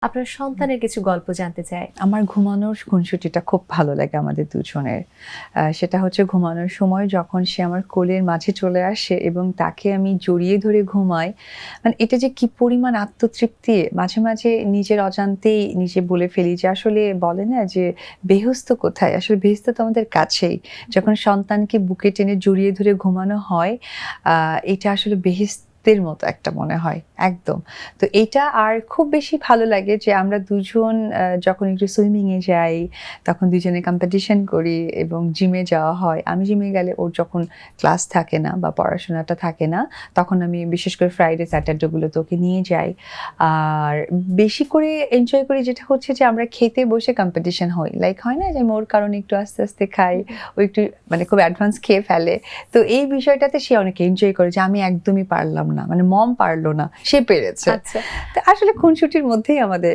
আপনার সন্তানের কিছু গল্প জানতে চাই। আমার ঘুমানোর খুনসুটিটা খুব ভালো লাগে আমাদের দুজনের। সেটা হচ্ছে ঘুমানোর সময় যখন সে আমার কোলের মাঝে চলে আসে এবং তাকে আমি জড়িয়ে ধরে ঘুমাই, মানে এটা যে কি পরিমাণ আত্মতৃপ্তি! মাঝে, মাঝে নিজের অজান্তেই নিজে বলে ফেলি যে আসলে বলে না যে বেহেশত কোথায়? আসলে বেহেশত তো আমাদের কাছেই। যখন সন্তানকে বুকে টেনে জড়িয়ে ধরে ঘুমানো হয়, আ এটা আসলে বেহেশতের মতো একটা মনে হয়। একদম। তো এইটা আর খুব বেশি ভালো লাগে যে আমরা দুজন যখন একটু সুইমিং এ যাই, তখন দুজনে কম্পিটিশন করি এবং জিমে যাওয়া হয়। আমি জিমে গেলে ওর যখন ক্লাস থাকে না বা পড়াশোনাটা থাকে না, তখন আমি বিশেষ করে ফ্রাইডে, স্যাটারডে গুলোতে ওকে নিয়ে যাই। আর বেশি করে এনজয় করি যেটা হচ্ছে যে আমরা খেতে বসে কম্পিটিশন হই। লাইক হয় না যে ওর কারণে একটু আস্তে, আস্তে খাই। ও একটু মানে খুব অ্যাডভান্স খেয়ে ফেলে। তো এই বিষয়টাতে সে অনেক এনজয় করে যে আমি একদমই পারলাম না। মানে মম পারল না, সে পেরেছে। আচ্ছা। তো আসলে খুনসুটির মধ্যেই আমাদের